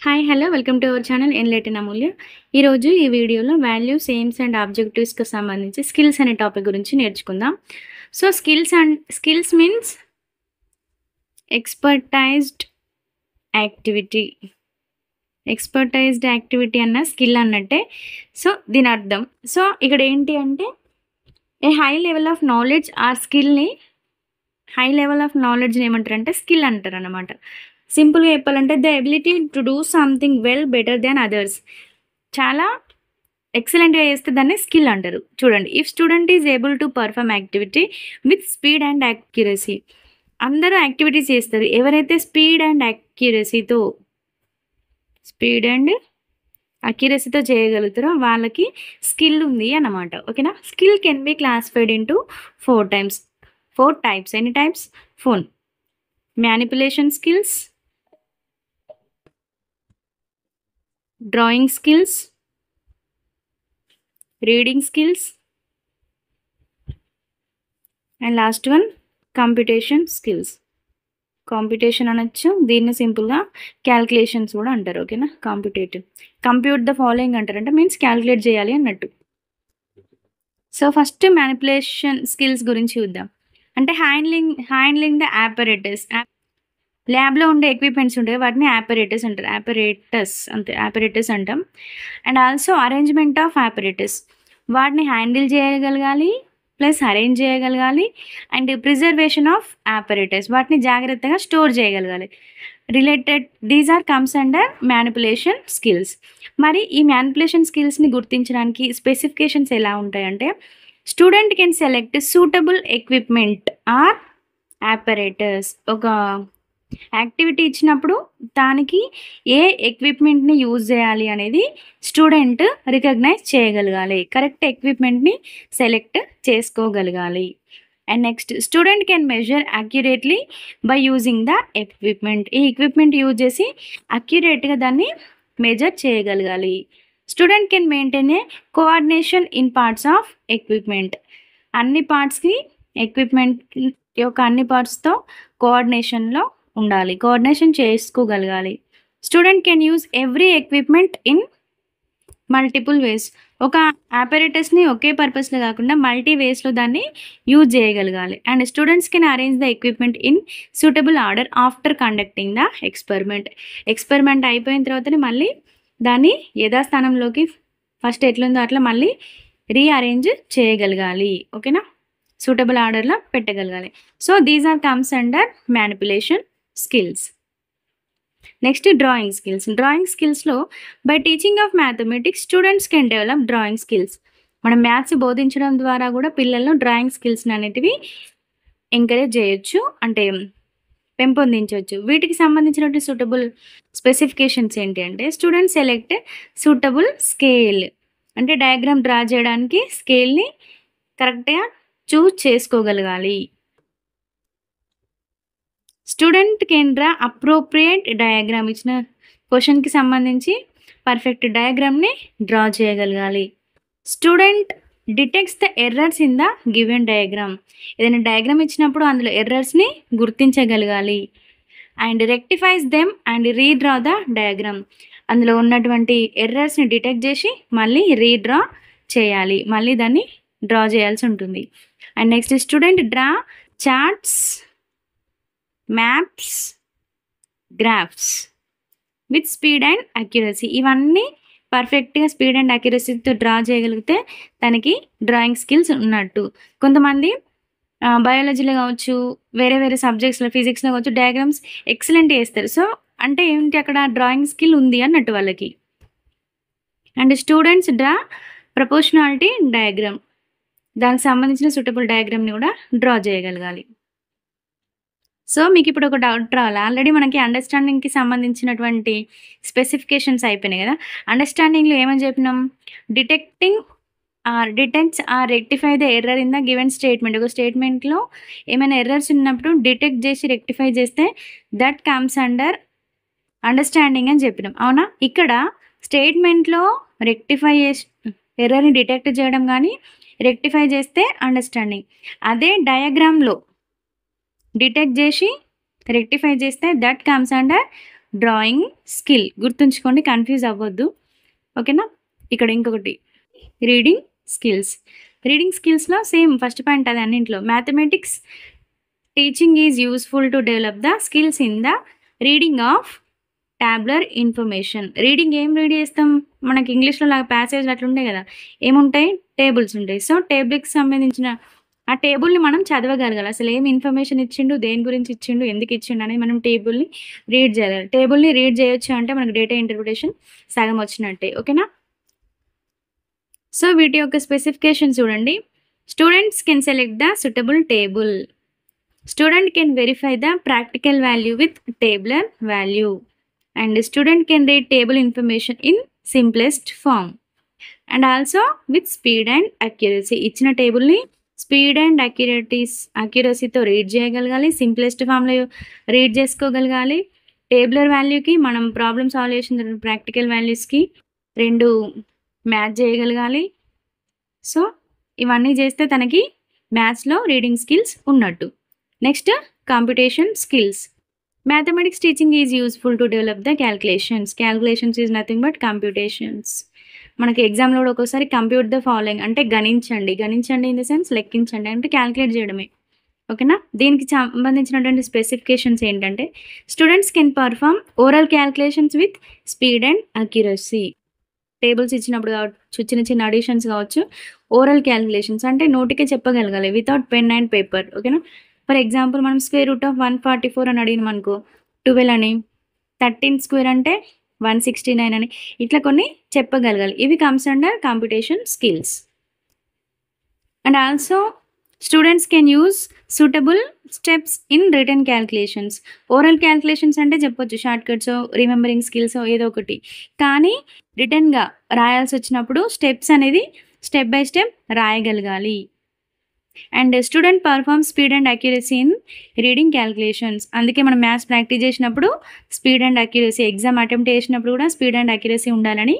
Hi hello welcome to our channel enlighten Amulya. ఈరోజు ఈ వీడియోలో వాల్యూస్, ఎయిమ్స్ అండ్ ఆబ్జెక్టివ్స్కి సంబంధించి స్కిల్స్ అనే టాపిక్ గురించి నేర్చుకుందాం. So skills means expertized activity. Expertized activity అన్న స్కిల్ అన్నట్టే. సో దీని అర్థం, సో ఇక్కడ ఏంటి అంటే a high level of knowledge or స్కిల్ని, హై లెవెల్ ఆఫ్ నాలెడ్జ్ని ఏమంటారంటే స్కిల్ అంటారు అన్నమాట. సింపుల్గా చెప్పాలంటే the ability to do something well better than others. చాలా ఎక్సలెంట్గా చేస్తే దాన్ని స్కిల్ అంటారు. చూడండి, if student is able to perform activity with speed and accuracy. అందరూ యాక్టివిటీస్ చేస్తారు, ఎవరైతే స్పీడ్ అండ్ అక్యురసీతో చేయగలుగుతారో వాళ్ళకి స్కిల్ ఉంది అన్నమాట. ఓకేనా. Skill can be classified into four types. ఎన్ని types? 4. Manipulation skills, drawing skills, reading skills, and last one computation skills. Competition అనొచ్చు, దీన్ని సింపుల్గా క్యాల్కులేషన్స్ కూడా అంటారు. ఓకేనా. కంప్యూట్ ద ఫాలోయింగ్ అంటారంటే మీన్స్ క్యాల్కులేట్ చేయాలి అన్నట్టు. సో ఫస్ట్ మ్యానిపులేషన్ స్కిల్స్ గురించి చూద్దాం. అంటే హ్యాండ్లింగ్ ద apparatus. ల్యాబ్లో ఉండే ఎక్విప్మెంట్స్ ఉంటాయి, వాటిని apparatus అంటారు. apparatus అంటాం. And also arrangement of apparatus. వాటిని హ్యాండిల్ చేయగలగాలి, ప్లస్ అరేంజ్ చేయగలగాలి. అండ్ ప్రిజర్వేషన్ ఆఫ్ apparatus, వాటిని జాగ్రత్తగా స్టోర్ చేయగలగాలి. These are comes under manipulation skills. మరి ఈ మ్యానిపులేషన్ స్కిల్స్ని గుర్తించడానికి స్పెసిఫికేషన్స్ ఎలా ఉంటాయంటే, student can select suitable equipment or apparatus. ఒక యాక్టివిటీ ఇచ్చినప్పుడు దానికి ఏ ఎక్విప్మెంట్ని యూజ్ చేయాలి అనేది స్టూడెంట్ రికగ్నైజ్ చేయగలగాలి, కరెక్ట్ ఎక్విప్మెంట్ని సెలెక్ట్ చేసుకోగలగాలి. And next, student can measure accurately by using the equipment. ఈ ఎక్విప్మెంట్ యూజ్ చేసి అక్యురేట్గా దాన్ని మెజర్ చేయగలగాలి. Student can maintain a coordination in parts of equipment. అన్ని పార్ట్స్కి ఎక్విప్మెంట్ యొక్క అన్ని పార్ట్స్తో కోఆర్డినేషన్లో ఉండాలి, కోఆర్డినేషన్ చేసుకోగలగాలి. Student can use every equipment in multiple ways. ఒక apparatusని ఒకే పర్పస్లో కాకుండా మల్టీ వేస్లో దాన్ని యూజ్ చేయగలగాలి. And students can arrange the equipment in suitable order after conducting the experiment అయిపోయిన తర్వాతనే మళ్ళీ దాన్ని యథాస్థానంలోకి ఫస్ట్ ఎట్లుందో అట్లా మళ్ళీ రీఅరేంజ్ చేయగలగాలి. ఓకేనా. సూటబుల్ ఆర్డర్లో పెట్టగలగాలి. So these are comes under manipulation skills. Next, drawing స్కిల్స్లో by teaching of mathematics students can develop drawing skills. మనం మ్యాథ్స్ బోధించడం ద్వారా కూడా పిల్లల్లో డ్రాయింగ్ స్కిల్స్ అనేటివి ఎంకరేజ్ చేయొచ్చు, అంటే పెంపొందించవచ్చు. వీటికి సంబంధించినటువంటి సూటబుల్ స్పెసిఫికేషన్స్ ఏంటి అంటే, స్టూడెంట్స్ సెలెక్ట్ సూటబుల్ స్కేల్. అంటే డయాగ్రామ్ డ్రా చేయడానికి స్కేల్ని కరెక్ట్గా చూజ్ చేసుకోగలగాలి. Student can draw appropriate diagram. ఇచ్చిన క్వశ్చన్కి సంబంధించి పర్ఫెక్ట్ డయాగ్రామ్ని డ్రా చేయగలగాలి. Student detects the errors in the given diagram. ఏదైనా డయాగ్రామ్ ఇచ్చినప్పుడు అందులో ఎర్రర్స్ని గుర్తించగలగాలి. And rectifies them and redraw the diagram. అందులో ఉన్నటువంటి ఎర్రర్స్ని డిటెక్ట్ చేసి మళ్ళీ రీడ్రా చేయాలి, మళ్ళీ దాన్ని డ్రా చేయాల్సి ఉంటుంది. And next, student draw charts, maps, graphs with speed and accuracy. ఇవన్నీ పర్ఫెక్ట్గా స్పీడ్ అండ్ అక్యురసీతో డ్రా చేయగలిగితే తనకి డ్రాయింగ్ స్కిల్స్ ఉన్నట్టు. కొంతమంది బయాలజీలో కావచ్చు, వేరే సబ్జెక్ట్స్లో, ఫిజిక్స్లో కావచ్చు, డయాగ్రామ్స్ ఎక్సలెంట్ చేస్తారు. సో అంటే ఏంటి, అక్కడ డ్రాయింగ్ స్కిల్ ఉంది అన్నట్టు వాళ్ళకి. And students draw proportionality diagram. దానికి సంబంధించిన సూటబుల్ డయాగ్రామ్ని కూడా డ్రా చేయగలగాలి. సో మీకు ఇప్పుడు ఒక డౌట్ రావాలి, ఆల్రెడీ మనకి అండర్స్టాండింగ్కి సంబంధించినటువంటి స్పెసిఫికేషన్స్ అయిపోయినాయి కదా. అండర్స్టాండింగ్లో ఏమని చెప్పినాం, detects or rectify the error in the given statement. ఒక స్టేట్మెంట్లో ఏమైనా ఎర్రర్స్ ఉన్నప్పుడు డిటెక్ట్ చేసి రెక్టిఫై చేస్తే దట్ కమ్స్ అండర్ అండర్స్టాండింగ్ అని చెప్పినాం, అవునా. ఇక్కడ స్టేట్మెంట్లో రెక్టిఫై చేసి ఎర్రర్ని డిటెక్ట్ చేయడం కానీ రెక్టిఫై చేస్తే అండర్స్టాండింగ్. అదే డయాగ్రామ్లో డిటెక్ట్ చేసి రెక్టిఫై చేస్తే that comes under drawing skill. గుర్తుంచుకోండి, కన్ఫ్యూజ్ అవ్వద్దు. ఓకేనా. ఇక్కడ ఇంకొకటి రీడింగ్ స్కిల్స్. రీడింగ్ స్కిల్స్లో సేమ్ ఫస్ట్ పాయింట్ అది అన్నింటిలో. Mathematics teaching is useful to develop the skills in the reading of tabular information. Reading ఏం రీడ్ చేస్తాం, మనకి ఇంగ్లీష్లో లాగా ప్యాసేజ్ అట్లా ఉంటాయి కదా, ఏముంటాయి, టేబుల్స్ ఉంటాయి. సో టేబుల్కి సంబంధించిన ఆ టేబుల్ని మనం చదవగలగాలి. అసలు ఏం ఇన్ఫర్మేషన్ ఇచ్చిండు, దేని గురించి ఇచ్చిండు, ఎందుకు ఇచ్చిండు అనేది మనం టేబుల్ని రీడ్ చేయాలి. టేబుల్ని రీడ్ చేయొచ్చు అంటే మనకు డేటా ఇంటర్ప్రిటేషన్ సగం వచ్చినట్టే. ఓకేనా. సో వీటి యొక్క స్పెసిఫికేషన్ చూడండి. Students can select the suitable table. Student can verify the practical value with tabular value. And student can read table information in simplest form and also with speed and accuracy. ఇచ్చిన టేబుల్ని speed and అక్యురసీతో read చేయగలగాలి, simplest ఫామ్లో read చేసుకోగలగాలి. Tabular వాల్యూకి మనం problem solve చేసిన practical వాల్యూస్కి రెండు మ్యాచ్ చేయగలగాలి. సో ఇవన్నీ చేస్తే తనకి మ్యాథ్స్లో రీడింగ్ స్కిల్స్ ఉన్నట్టు. Next computation skills. Mathematics teaching is useful to develop the calculations. Calculations is nothing but computations. మనకి ఎగ్జామ్లో కూడా ఒక్కోసారి కంప్యూట్ ద ఫాలోయింగ్ అంటే గణించండి ఇన్ ద సెన్స్ లెక్కించండి అంటే క్యాల్కులేట్ చేయడమే. ఓకేనా. దీనికి సంబంధించినటువంటి స్పెసిఫికేషన్స్ ఏంటంటే students can perform oral calculations with speed and accuracy. Tables ఇచ్చినప్పుడు కావచ్చు, చిన్న చిన్న అడిషన్స్ కావచ్చు, ఓరల్ క్యాల్కులేషన్స్ అంటే నోటికే చెప్పగలగాలి వితౌట్ పెన్ అండ్ పేపర్. ఓకేనా. ఫర్ ఎగ్జాంపుల్ మనం స్క్వేర్ రూట్ ఆఫ్ 144 అని అడిగినాం అనుకో, 12 అని, 13 స్క్వేర్ అంటే 169 అని, ఇట్లా కొన్ని చెప్పగలగాలి. ఇవి comes under computation skills. And also students can use suitable steps in written calculations. Oral calculations అంటే చెప్పొచ్చు షార్ట్ కట్స్, రిమెంబరింగ్ స్కిల్స్ ఏదో ఒకటి, కానీ రిటర్న్గా రాయాల్సి వచ్చినప్పుడు స్టెప్స్ అనేది స్టెప్ బై స్టెప్ రాయగలగాలి. And student perform speed and accuracy in reading calculations. అందుకే మనం మ్యాథ్స్ ప్రాక్టీస్ చేసినప్పుడు speed and accuracy, exam attempt చేసినప్పుడు కూడా స్పీడ్ అండ్ అక్యురసీ ఉండాలని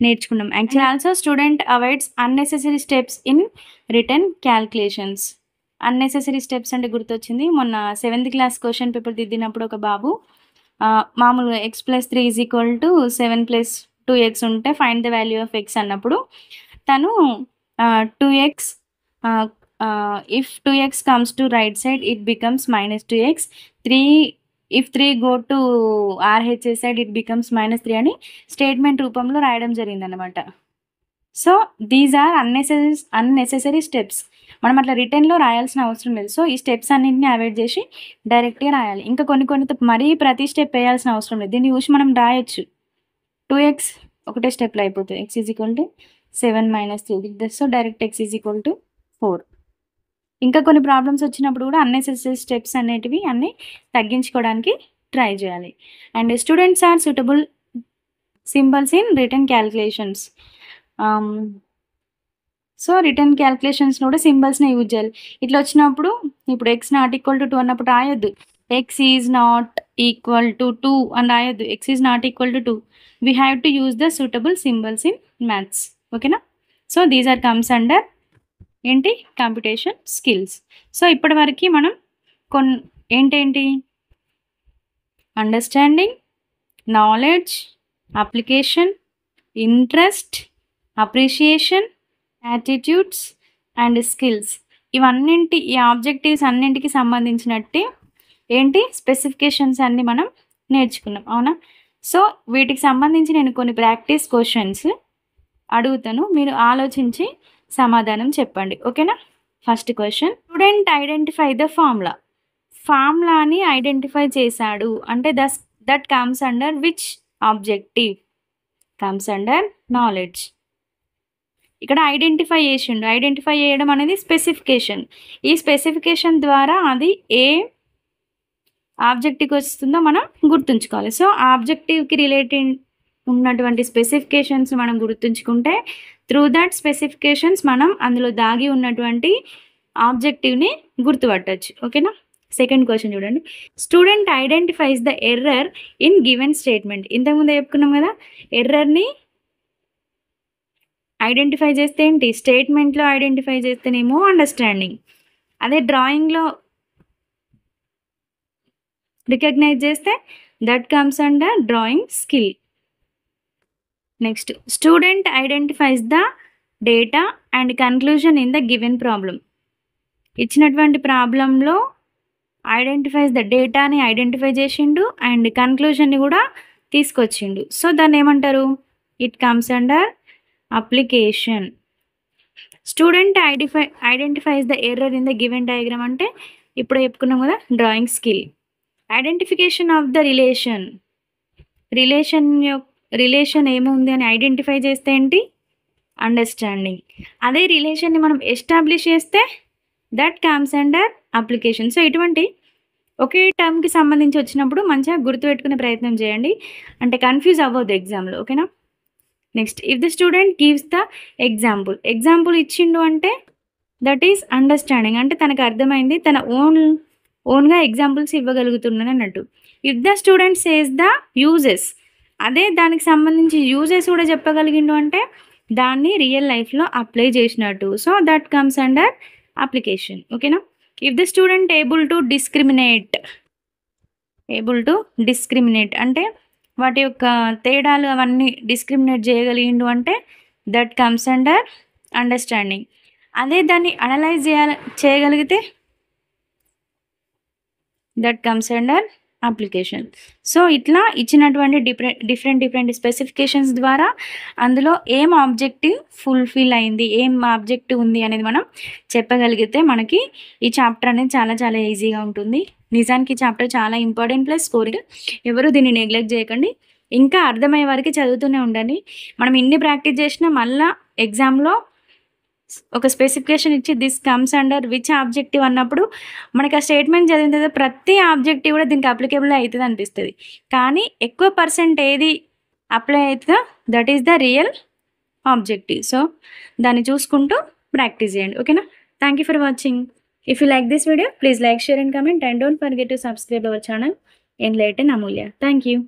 నేర్చుకున్నాం. Actually also student avoids unnecessary steps in written calculations. Unnecessary steps అంటే గుర్తొచ్చింది, మొన్న 7th క్లాస్ క్వశ్చన్ పేపర్ దిద్దినప్పుడు ఒక బాబు మామూలుగా x+3 = 7 + 2x ఉంటే find the value of x అన్నప్పుడు తను 2x if 2x comes to right side it becomes -2x, 3 go to RHS side it becomes -3 అని statement రూపంలో రాయడం జరిగిందనమాట. So these are unnecessary steps. మనం అట్లా రిటర్న్లో రాయాల్సిన అవసరం లేదు. సో ఈ స్టెప్స్ అన్నింటినీ అవాయిడ్ చేసి డైరెక్ట్గా రాయాలి. ఇంకా కొన్ని మరీ ప్రతి స్టెప్ వేయాల్సిన అవసరం లేదు. దీన్ని చూసి మనం రాయొచ్చు. 2x ఒకటే స్టెప్లో అయిపోతుంది. x = 7 - 3. So direct x = 4. ఇంకా కొన్ని ప్రాబ్లమ్స్ వచ్చినప్పుడు కూడా అన్నెసెసరీ స్టెప్స్ అనేటివి అన్నీ తగ్గించుకోవడానికి ట్రై చేయాలి. And students are suitable symbols in written calculations. So written క్యాల్కులేషన్స్లో కూడా సింబల్స్ని యూజ్ చేయాలి. ఇట్లా వచ్చినప్పుడు ఇప్పుడు x ≠ = 2 అన్నప్పుడు రాయొద్దు x ≠ 2 అని రాయొద్దు. x ≠ 2. We have to use the suitable symbols in maths. ఓకేనా. So these are comes under ఏంటి కంప్యూటేషన్ స్కిల్స్. సో ఇప్పటి వరకు మనం ఏంటేంటి understanding, knowledge, application, interest, appreciation, attitudes and skills, ఇవన్నింటి ఈ ఆబ్జెక్టివ్స్ అన్నింటికి సంబంధించినట్టే ఏంటి స్పెసిఫికేషన్స్ అన్నీ మనం నేర్చుకున్నాం. అవునా. సో వీటికి సంబంధించి నేను కొన్ని ప్రాక్టీస్ క్వశ్చన్స్ అడుగుతాను, మీరు ఆలోచించి సమాధానం చెప్పండి. ఓకేనా. First question, student identify the ఫార్ములాని ఐడెంటిఫై చేశాడు అంటే that comes under which objective? Comes under knowledge. ఇక్కడ ఐడెంటిఫై చేసిండు. ఐడెంటిఫై చేయడం అనేది స్పెసిఫికేషన్. ఈ స్పెసిఫికేషన్ ద్వారా అది ఏ ఆబ్జెక్టివ్కి వస్తుందో మనం గుర్తుంచుకోవాలి. సో ఆబ్జెక్టివ్కి రిలేటెడ్ ఉన్నటువంటి స్పెసిఫికేషన్స్ మనం గుర్తుంచుకుంటే త్రూ దట్ స్పెసిఫికేషన్స్ మనం అందులో దాగి ఉన్నటువంటి ఆబ్జెక్టివ్ని గుర్తుపట్టచ్చు. ఓకేనా. సెకండ్ క్వశ్చన్ చూడండి, student identifies the error in given statement. ఇంతకుముందు చెప్పుకున్నాం కదా, ఎర్రర్ని ఐడెంటిఫై చేస్తే ఏంటి, స్టేట్మెంట్లో ఐడెంటిఫై చేస్తేనేమో అండర్స్టాండింగ్, అదే డ్రాయింగ్లో రికగ్నైజ్ చేస్తే that comes under drawing skill. Next, student identifies the data and conclusion in the given problem. ఇచ్చినటువంటి ప్రాబ్లంలో ఐడెంటిఫైస్ ద డేటాని ఐడెంటిఫై చేసిండు అండ్ కన్క్లూజన్ని కూడా తీసుకొచ్చిండు. సో దాన్ని ఏమంటారు? It comes under application. Student identifies the error in the given diagram అంటే ఇప్పుడు చెప్పుకున్నాం కదా, drawing skill. Identification of the relation ఏముంది అని ఐడెంటిఫై చేస్తే ఏంటి? అండర్స్టాండింగ్. అదే రిలేషన్ని మనం ఎస్టాబ్లిష్ చేస్తే that comes under application. So ఇటువంటి ఒకే టర్మ్కి సంబంధించి వచ్చినప్పుడు మంచిగా గుర్తుపెట్టుకునే ప్రయత్నం చేయండి, అంటే కన్ఫ్యూజ్ అవ్వద్దు ఎగ్జామ్లో. ఓకేనా? Next, if the student gives the example ఇచ్చిండు అంటే దట్ ఈస్ అండర్స్టాండింగ్, అంటే తనకు అర్థమైంది, తన ఓన్గా ఎగ్జాంపుల్స్ ఇవ్వగలుగుతున్నాను అన్నట్టు. If the student says the uses, అదే దానికి సంబంధించి యూజెస్ కూడా చెప్పగలిగిండు అంటే దాన్ని రియల్ లైఫ్లో అప్లై చేసినట్టు. So that comes under application. ఓకేనా? If the student able to discriminate అంటే వాటి యొక్క తేడాలు అవన్నీ డిస్క్రిమినేట్ చేయగలిగిండు అంటే దట్ కమ్స్ అండర్ అండర్స్టాండింగ్. అదే దాన్ని అనలైజ్ చేయగలిగితే that comes under application. So ఇట్లా ఇచ్చినటువంటి డిఫరెంట్ స్పెసిఫికేషన్స్ ద్వారా అందులో ఏం ఆబ్జెక్టివ్ ఫుల్ఫిల్ అయింది, ఏం ఆబ్జెక్టివ్ ఉంది అనేది మనం చెప్పగలిగితే మనకి ఈ చాప్టర్ అనేది చాలా చాలా ఈజీగా ఉంటుంది. నిజానికి ఈ చాప్టర్ చాలా ఇంపార్టెంట్ ప్లస్ స్కోరింగ్. ఎవరు దీన్ని నెగ్లెక్ట్ చేయకండి, ఇంకా అర్థమయ్యే వరకు చదువుతూనే ఉండండి. మనం ఇన్ని ప్రాక్టీస్ చేసినా మళ్ళీ ఎగ్జామ్లో ఒక స్పెసిఫికేషన్ ఇచ్చి this comes under which objective అన్నప్పుడు మనకి ఆ స్టేట్మెంట్ చదివిన తర్వాత ప్రతి ఆబ్జెక్టివ్ కూడా దీనికి అప్లికేబుల్ అవుతుంది అనిపిస్తుంది. కానీ ఎక్కువ పర్సెంట్ ఏది అప్లై అవుతుందో that is the real objective. So దాన్ని చూసుకుంటూ ప్రాక్టీస్ చేయండి. ఓకేనా? Thank you for watching. If you like this video, please like, share and comment, and don't forget to subscribe our channel Enlighten Amulya. Thank you.